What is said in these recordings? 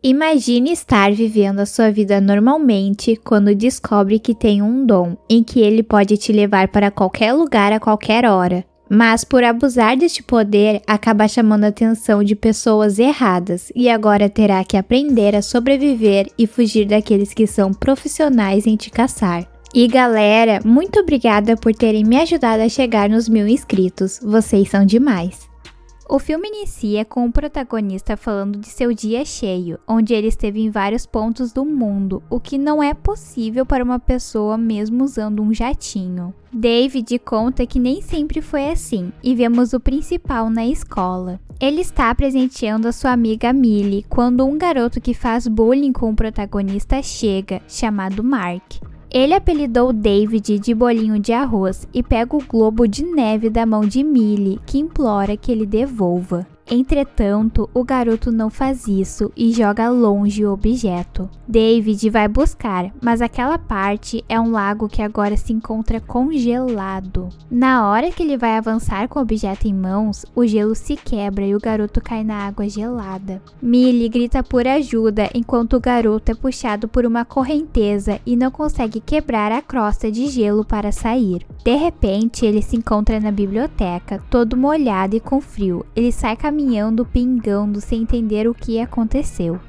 Imagine estar vivendo a sua vida normalmente quando descobre que tem um dom em que ele pode te levar para qualquer lugar a qualquer hora. Mas por abusar deste poder, acaba chamando a atenção de pessoas erradas e agora terá que aprender a sobreviver e fugir daqueles que são profissionais em te caçar. E galera, muito obrigada por terem me ajudado a chegar nos 1000 inscritos, vocês são demais! O filme inicia com o protagonista falando de seu dia cheio, onde ele esteve em vários pontos do mundo, o que não é possível para uma pessoa mesmo usando um jatinho. David conta que nem sempre foi assim, e vemos o principal na escola. Ele está presenteando a sua amiga Millie, quando um garoto que faz bullying com o protagonista chega, chamado Mark. Ele apelidou David de bolinho de arroz e pega o globo de neve da mão de Millie, que implora que ele devolva. Entretanto, o garoto não faz isso e joga longe o objeto. David vai buscar, mas aquela parte é um lago que agora se encontra congelado. Na hora que ele vai avançar com o objeto em mãos, o gelo se quebra e o garoto cai na água gelada. Millie grita por ajuda enquanto o garoto é puxado por uma correnteza e não consegue quebrar a crosta de gelo para sair. De repente, ele se encontra na biblioteca, todo molhado e com frio. Ele sai caminhando, pingando, sem entender o que aconteceu.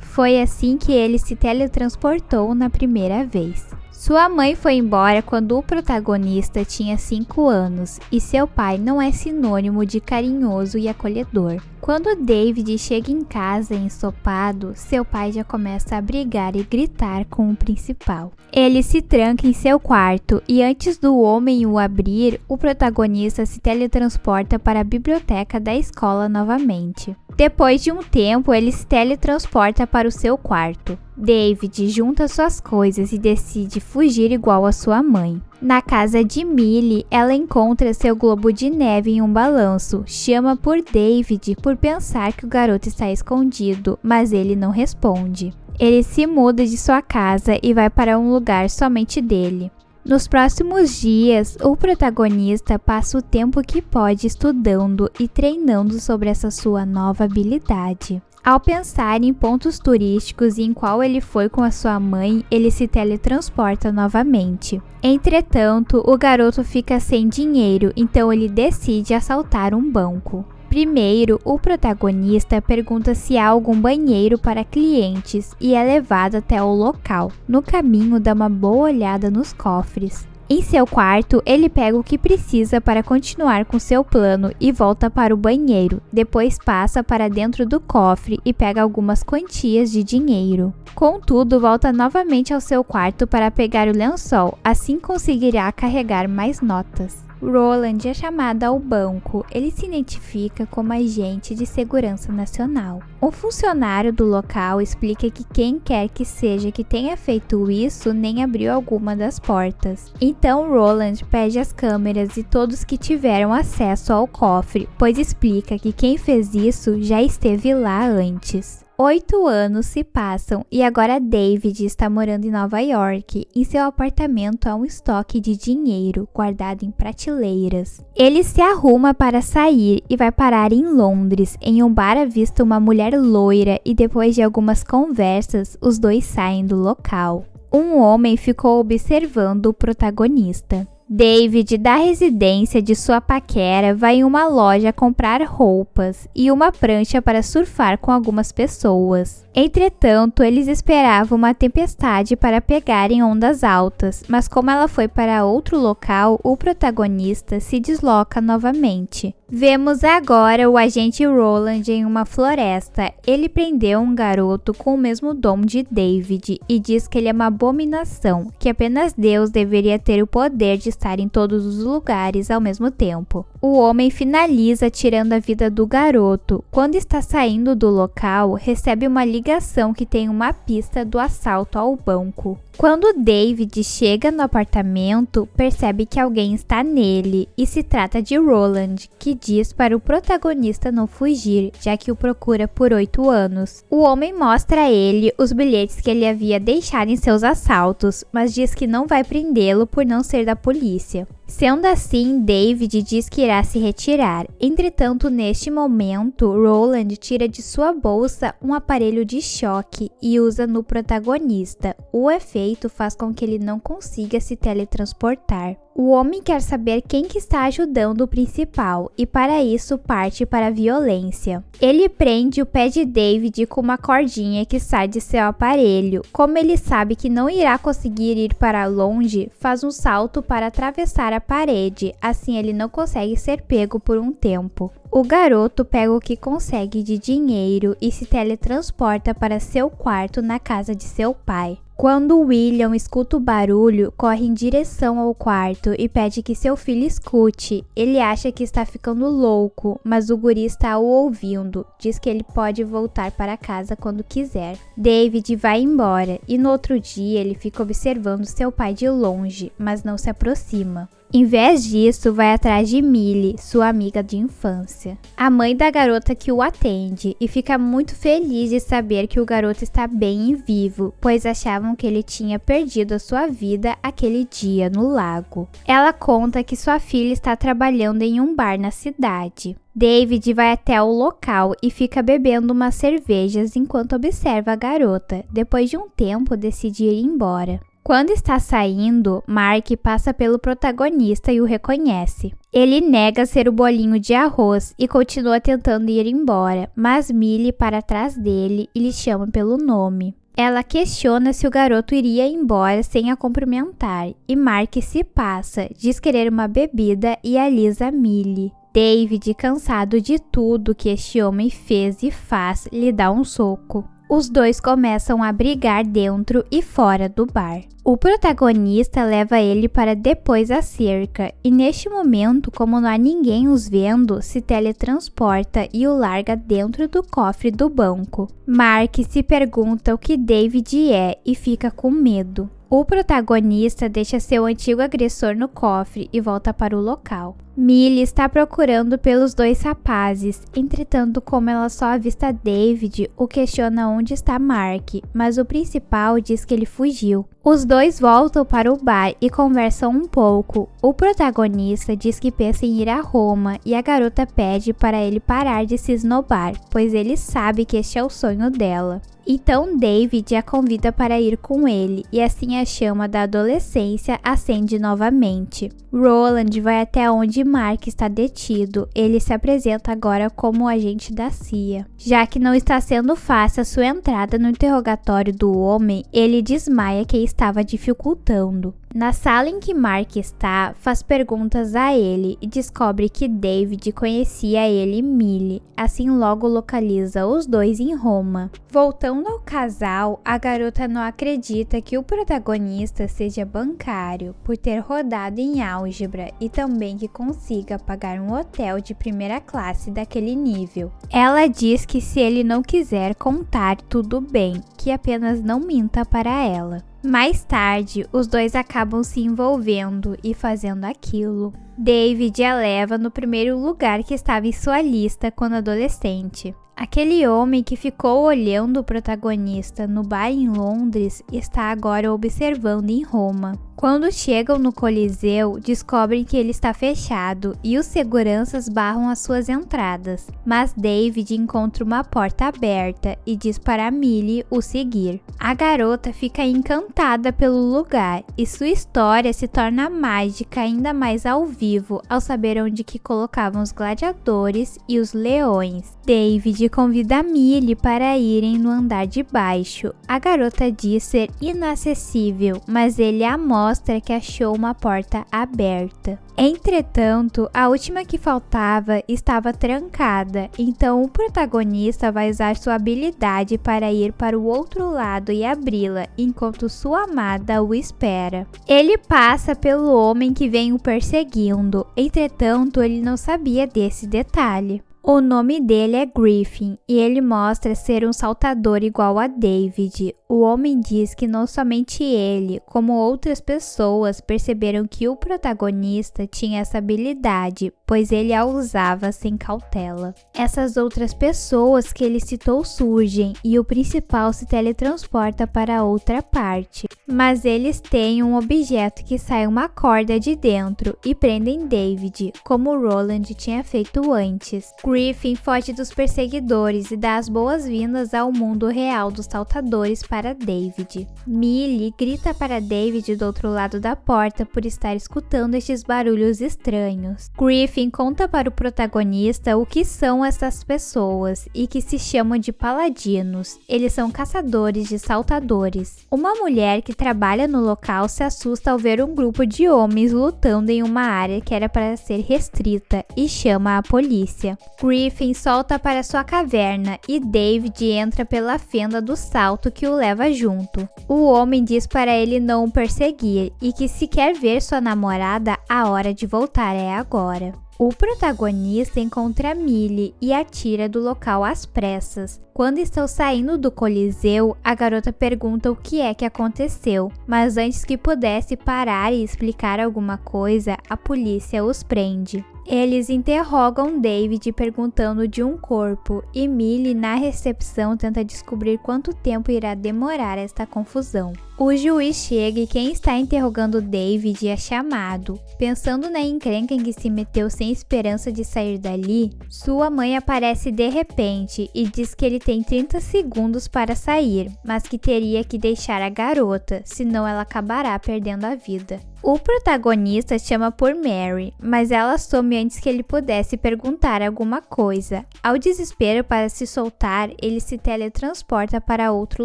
Foi assim que ele se teletransportou na primeira vez. Sua mãe foi embora quando o protagonista tinha 5 anos e seu pai não é sinônimo de carinhoso e acolhedor. Quando David chega em casa ensopado, seu pai já começa a brigar e gritar com o principal. Ele se tranca em seu quarto e antes do homem o abrir, o protagonista se teletransporta para a biblioteca da escola novamente. Depois de um tempo, ele se teletransporta para o seu quarto. David junta suas coisas e decide fugir igual a sua mãe. Na casa de Millie, ela encontra seu globo de neve em um balanço, chama por David por pensar que o garoto está escondido, mas ele não responde. Ele se muda de sua casa e vai para um lugar somente dele. Nos próximos dias, o protagonista passa o tempo que pode estudando e treinando sobre essa sua nova habilidade. Ao pensar em pontos turísticos e em qual ele foi com a sua mãe, ele se teletransporta novamente. Entretanto, o garoto fica sem dinheiro, então ele decide assaltar um banco. Primeiro, o protagonista pergunta se há algum banheiro para clientes e é levado até o local. No caminho, dá uma boa olhada nos cofres. Em seu quarto, ele pega o que precisa para continuar com seu plano e volta para o banheiro. Depois passa para dentro do cofre e pega algumas quantias de dinheiro. Contudo, volta novamente ao seu quarto para pegar o lençol, assim conseguirá carregar mais notas. Roland é chamado ao banco. Ele se identifica como agente de segurança nacional. Um funcionário do local explica que quem quer que seja que tenha feito isso nem abriu alguma das portas. Então Roland pede as câmeras e todos que tiveram acesso ao cofre, pois explica que quem fez isso já esteve lá antes. 8 anos se passam e agora David está morando em Nova York. Em seu apartamento há um estoque de dinheiro guardado em prateleiras. Ele se arruma para sair e vai parar em Londres. Em um bar avista uma mulher loira e depois de algumas conversas, os dois saem do local. Um homem ficou observando o protagonista. David, da residência de sua paquera, vai em uma loja comprar roupas e uma prancha para surfar com algumas pessoas. Entretanto, eles esperavam uma tempestade para pegarem ondas altas, mas como ela foi para outro local, o protagonista se desloca novamente. Vemos agora o agente Roland em uma floresta. Ele prendeu um garoto com o mesmo dom de David e diz que ele é uma abominação, que apenas Deus deveria ter o poder de estar em todos os lugares ao mesmo tempo. O homem finaliza tirando a vida do garoto. Quando está saindo do local, recebe uma ligação que tem uma pista do assalto ao banco. Quando David chega no apartamento, percebe que alguém está nele e se trata de Roland, que diz para o protagonista não fugir, já que o procura por 8 anos. O homem mostra a ele os bilhetes que ele havia deixado em seus assaltos, mas diz que não vai prendê-lo por não ser da polícia. polícia. Sendo assim, David diz que irá se retirar. Entretanto, neste momento, Roland tira de sua bolsa um aparelho de choque e usa no protagonista. O efeito faz com que ele não consiga se teletransportar. O homem quer saber quem que está ajudando o principal e para isso parte para a violência. Ele prende o pé de David com uma cordinha que sai de seu aparelho. Como ele sabe que não irá conseguir ir para longe, faz um salto para atravessar a parede, assim ele não consegue ser pego por um tempo. O garoto pega o que consegue de dinheiro e se teletransporta para seu quarto na casa de seu pai. Quando William escuta o barulho, corre em direção ao quarto e pede que seu filho escute. Ele acha que está ficando louco, mas o guri está o ouvindo. Diz que ele pode voltar para casa quando quiser. David vai embora e no outro dia ele fica observando seu pai de longe, mas não se aproxima. Em vez disso, vai atrás de Millie, sua amiga de infância, a mãe da garota que o atende, e fica muito feliz de saber que o garoto está bem e vivo, pois achavam que ele tinha perdido a sua vida aquele dia no lago. Ela conta que sua filha está trabalhando em um bar na cidade. David vai até o local e fica bebendo umas cervejas enquanto observa a garota. Depois de um tempo, decide ir embora. Quando está saindo, Mark passa pelo protagonista e o reconhece. Ele nega ser o bolinho de arroz e continua tentando ir embora, mas Millie para trás dele e lhe chama pelo nome. Ela questiona se o garoto iria embora sem a cumprimentar, e Mark se passa, diz querer uma bebida e alisa Millie. David, cansado de tudo que este homem fez e faz, lhe dá um soco. Os dois começam a brigar dentro e fora do bar. O protagonista leva ele para depois da cerca e neste momento, como não há ninguém os vendo, se teletransporta e o larga dentro do cofre do banco. Mark se pergunta o que David é e fica com medo. O protagonista deixa seu antigo agressor no cofre e volta para o local. Millie está procurando pelos dois rapazes, entretanto, como ela só avista David, o questiona onde está Mark, mas o principal diz que ele fugiu. Os dois voltam para o bar e conversam um pouco. O protagonista diz que pensa em ir a Roma e a garota pede para ele parar de se esnobar, pois ele sabe que este é o sonho dela. Então David a convida para ir com ele e assim a chama da adolescência acende novamente. Roland vai até onde Mark está detido. Ele se apresenta agora como agente da CIA. Já que não está sendo fácil a sua entrada no interrogatório do homem, ele desmaia quem estava dificultando. Na sala em que Mark está, faz perguntas a ele e descobre que David conhecia ele e Millie, assim logo localiza os dois em Roma. Voltando ao casal, a garota não acredita que o protagonista seja bancário, por ter rodado em álgebra e também que consiga pagar um hotel de primeira classe daquele nível. Ela diz que se ele não quiser contar, tudo bem, que apenas não minta para ela. Mais tarde, os dois acabam se envolvendo e fazendo aquilo. David a leva no primeiro lugar que estava em sua lista quando adolescente. Aquele homem que ficou olhando o protagonista no bar em Londres está agora observando em Roma. Quando chegam no Coliseu, descobrem que ele está fechado e os seguranças barram as suas entradas, mas David encontra uma porta aberta e diz para Millie o seguir. A garota fica encantada pelo lugar e sua história se torna mágica ainda mais ao vivo ao saber onde que colocavam os gladiadores e os leões. David convida Millie para irem no andar de baixo. A garota diz ser inacessível, mas ele a mostra que achou uma porta aberta. Entretanto, a última que faltava estava trancada, então o protagonista vai usar sua habilidade para ir para o outro lado e abri-la, enquanto sua amada o espera. Ele passa pelo homem que vem o perseguindo, entretanto ele não sabia desse detalhe. O nome dele é Griffin e ele mostra ser um saltador igual a David. O homem diz que não somente ele, como outras pessoas perceberam que o protagonista tinha essa habilidade, pois ele a usava sem cautela. Essas outras pessoas que ele citou surgem e o principal se teletransporta para outra parte. Mas eles têm um objeto que sai uma corda de dentro e prendem David, como Roland tinha feito antes. Griffin foge dos perseguidores e dá as boas-vindas ao mundo real dos saltadores para David. Millie grita para David do outro lado da porta por estar escutando estes barulhos estranhos. Griffin conta para o protagonista o que são essas pessoas e que se chamam de paladinos. Eles são caçadores de saltadores. Uma mulher que trabalha no local se assusta ao ver um grupo de homens lutando em uma área que era para ser restrita e chama a polícia. Griffin solta para sua caverna e David entra pela fenda do salto que o leva junto. O homem diz para ele não o perseguir e que se quer ver sua namorada, a hora de voltar é agora. O protagonista encontra Millie e a tira do local às pressas. Quando estão saindo do Coliseu, a garota pergunta o que é que aconteceu, mas antes que pudesse parar e explicar alguma coisa, a polícia os prende. Eles interrogam David perguntando de um corpo e Millie na recepção tenta descobrir quanto tempo irá demorar esta confusão. O juiz chega e quem está interrogando David é chamado. Pensando na encrenca em que se meteu sem esperança de sair dali, sua mãe aparece de repente e diz que ele tem 30 segundos para sair, mas que teria que deixar a garota, senão ela acabará perdendo a vida. O protagonista chama por Mary, mas ela some antes que ele pudesse perguntar alguma coisa. Ao desespero para se soltar, ele se teletransporta para outro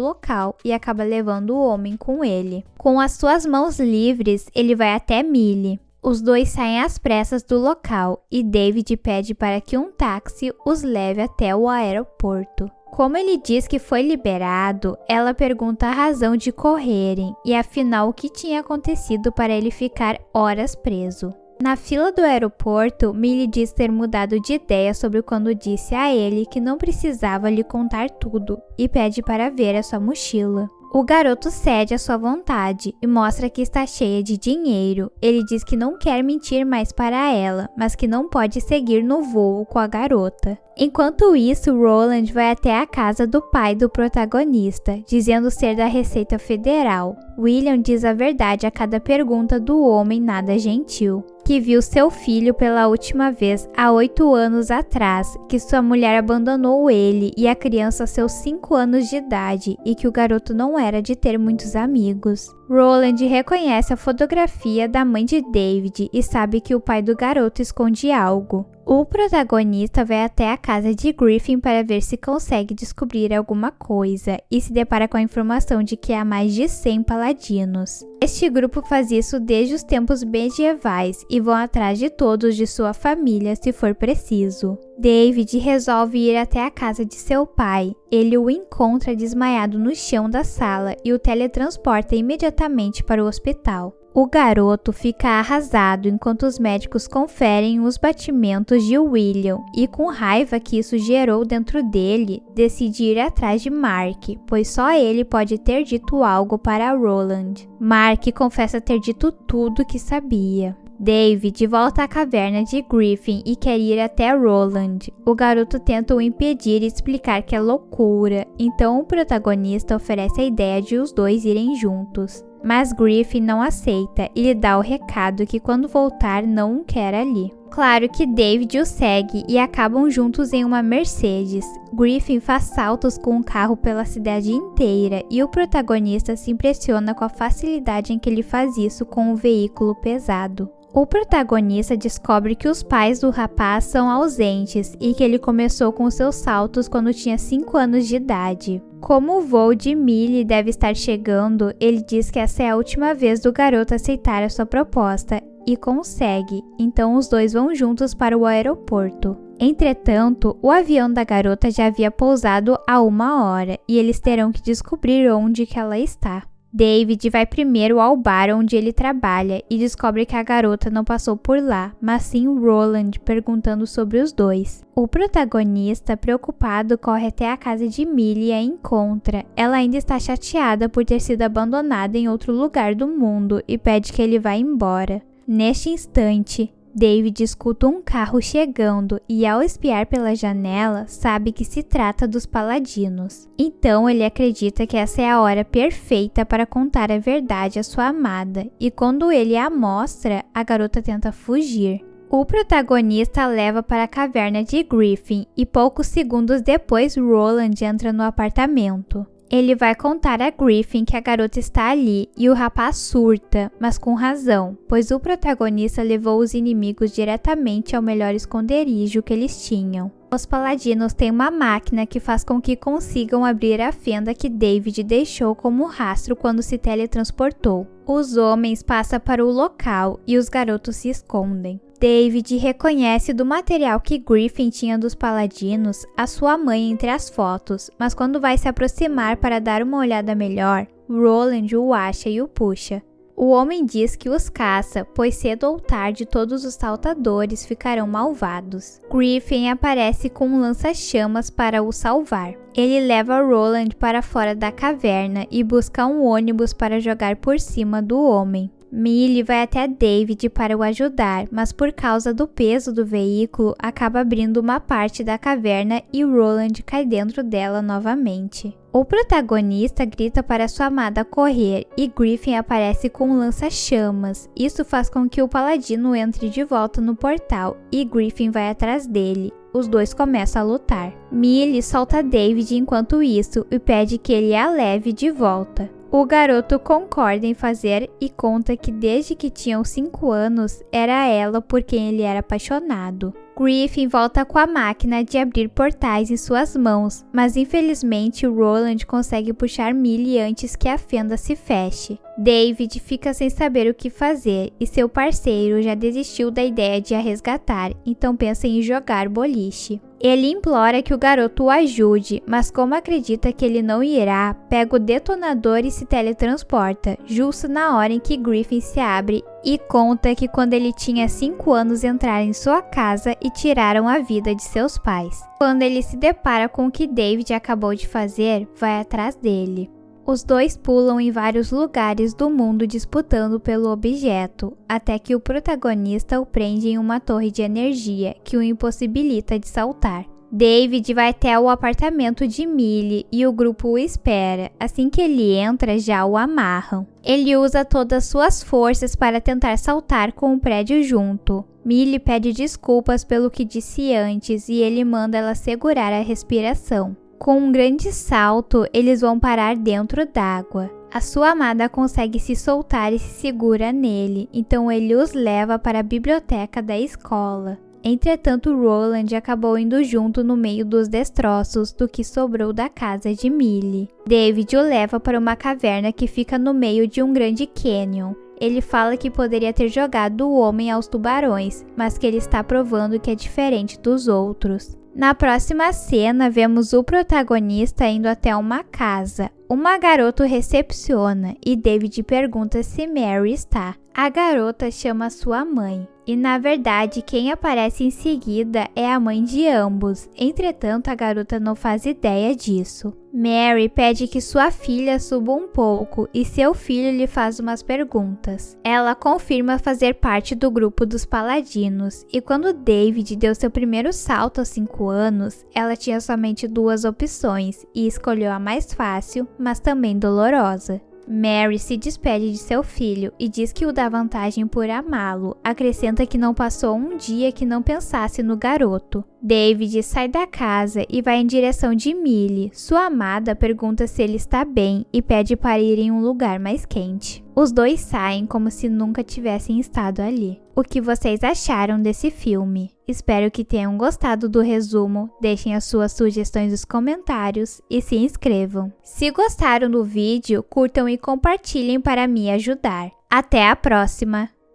local e acaba levando o homem com ele. Com as suas mãos livres, ele vai até Millie. Os dois saem às pressas do local e David pede para que um táxi os leve até o aeroporto. Como ele diz que foi liberado, ela pergunta a razão de correrem e afinal o que tinha acontecido para ele ficar horas preso. Na fila do aeroporto, Millie diz ter mudado de ideia sobre quando disse a ele que não precisava lhe contar tudo e pede para ver a sua mochila. O garoto cede à sua vontade e mostra que está cheia de dinheiro. Ele diz que não quer mentir mais para ela, mas que não pode seguir no voo com a garota. Enquanto isso, Roland vai até a casa do pai do protagonista, dizendo ser da Receita Federal. William diz a verdade a cada pergunta do homem nada gentil, que viu seu filho pela última vez há 8 anos atrás, que sua mulher abandonou ele e a criança aos seus 5 anos de idade e que o garoto não era de ter muitos amigos. Roland reconhece a fotografia da mãe de David e sabe que o pai do garoto esconde algo. O protagonista vai até a casa de Griffin para ver se consegue descobrir alguma coisa e se depara com a informação de que há mais de 100 paladinos. Este grupo faz isso desde os tempos medievais e vão atrás de todos de sua família se for preciso. David resolve ir até a casa de seu pai. Ele o encontra desmaiado no chão da sala e o teletransporta imediatamente para o hospital. O garoto fica arrasado enquanto os médicos conferem os batimentos de William e, com raiva que isso gerou dentro dele, decide ir atrás de Mark, pois só ele pode ter dito algo para Roland. Mark confessa ter dito tudo o que sabia. David volta à caverna de Griffin e quer ir até Roland. O garoto tenta o impedir e explicar que é loucura, então o protagonista oferece a ideia de os dois irem juntos. Mas Griffin não aceita e lhe dá o recado que quando voltar não o quer ali. Claro que David o segue e acabam juntos em uma Mercedes. Griffin faz saltos com o carro pela cidade inteira e o protagonista se impressiona com a facilidade em que ele faz isso com um veículo pesado. O protagonista descobre que os pais do rapaz são ausentes e que ele começou com seus saltos quando tinha 5 anos de idade. Como o voo de Millie deve estar chegando, ele diz que essa é a última vez do garoto aceitar a sua proposta e consegue, então os dois vão juntos para o aeroporto. Entretanto, o avião da garota já havia pousado há 1 hora e eles terão que descobrir onde que ela está. David vai primeiro ao bar onde ele trabalha e descobre que a garota não passou por lá, mas sim o Roland perguntando sobre os dois. O protagonista, preocupado, corre até a casa de Millie e a encontra. Ela ainda está chateada por ter sido abandonada em outro lugar do mundo e pede que ele vá embora. Neste instante, David escuta um carro chegando e, ao espiar pela janela, sabe que se trata dos Paladinos. Então ele acredita que essa é a hora perfeita para contar a verdade à sua amada, e quando ele a mostra, a garota tenta fugir. O protagonista a leva para a caverna de Griffin e poucos segundos depois Roland entra no apartamento. Ele vai contar a Griffin que a garota está ali e o rapaz surta, mas com razão, pois o protagonista levou os inimigos diretamente ao melhor esconderijo que eles tinham. Os Paladinos têm uma máquina que faz com que consigam abrir a fenda que David deixou como rastro quando se teletransportou. Os homens passam para o local e os garotos se escondem. David reconhece do material que Griffin tinha dos Paladinos a sua mãe entre as fotos, mas quando vai se aproximar para dar uma olhada melhor, Roland o acha e o puxa. O homem diz que os caça, pois cedo ou tarde todos os saltadores ficarão malvados. Griffin aparece com um lança-chamas para o salvar. Ele leva Roland para fora da caverna e busca um ônibus para jogar por cima do homem. Millie vai até David para o ajudar, mas por causa do peso do veículo, acaba abrindo uma parte da caverna e Roland cai dentro dela novamente. O protagonista grita para sua amada correr e Griffin aparece com um lança-chamas. Isso faz com que o paladino entre de volta no portal e Griffin vai atrás dele. Os dois começam a lutar. Millie solta David enquanto isso e pede que ele a leve de volta. O garoto concorda em fazer e conta que desde que tinham 5 anos, era ela por quem ele era apaixonado. Griffin volta com a máquina de abrir portais em suas mãos, mas infelizmente Roland consegue puxar Millie antes que a fenda se feche. David fica sem saber o que fazer e seu parceiro já desistiu da ideia de a resgatar, então pensa em jogar boliche. Ele implora que o garoto o ajude, mas como acredita que ele não irá, pega o detonador e se teletransporta, justo na hora em que Griffin se abre e conta que quando ele tinha 5 anos entraram em sua casa e tiraram a vida de seus pais. Quando ele se depara com o que David acabou de fazer, vai atrás dele. Os dois pulam em vários lugares do mundo disputando pelo objeto, até que o protagonista o prende em uma torre de energia que o impossibilita de saltar. David vai até o apartamento de Millie e o grupo o espera. Assim que ele entra, já o amarram. Ele usa todas suas forças para tentar saltar com o prédio junto. Millie pede desculpas pelo que disse antes e ele manda ela segurar a respiração. Com um grande salto, eles vão parar dentro d'água. A sua amada consegue se soltar e se segura nele, então ele os leva para a biblioteca da escola. Entretanto, Roland acabou indo junto no meio dos destroços do que sobrou da casa de Millie. David o leva para uma caverna que fica no meio de um grande canyon. Ele fala que poderia ter jogado o homem aos tubarões, mas que ele está provando que é diferente dos outros. Na próxima cena, vemos o protagonista indo até uma casa. Uma garota o recepciona e David pergunta se Mary está. A garota chama sua mãe. E na verdade, quem aparece em seguida é a mãe de ambos. Entretanto, a garota não faz ideia disso. Mary pede que sua filha suba um pouco e seu filho lhe faz umas perguntas. Ela confirma fazer parte do grupo dos Paladinos e quando David deu seu primeiro salto aos 5 anos, ela tinha somente 2 opções e escolheu a mais fácil, mas também dolorosa. Mary se despede de seu filho e diz que o dá vantagem por amá-lo. Acrescenta que não passou um dia que não pensasse no garoto. David sai da casa e vai em direção de Millie. Sua amada pergunta se ele está bem e pede para ir em um lugar mais quente. Os dois saem como se nunca tivessem estado ali. O que vocês acharam desse filme? Espero que tenham gostado do resumo, deixem as suas sugestões nos comentários e se inscrevam. Se gostaram do vídeo, curtam e compartilhem para me ajudar. Até a próxima!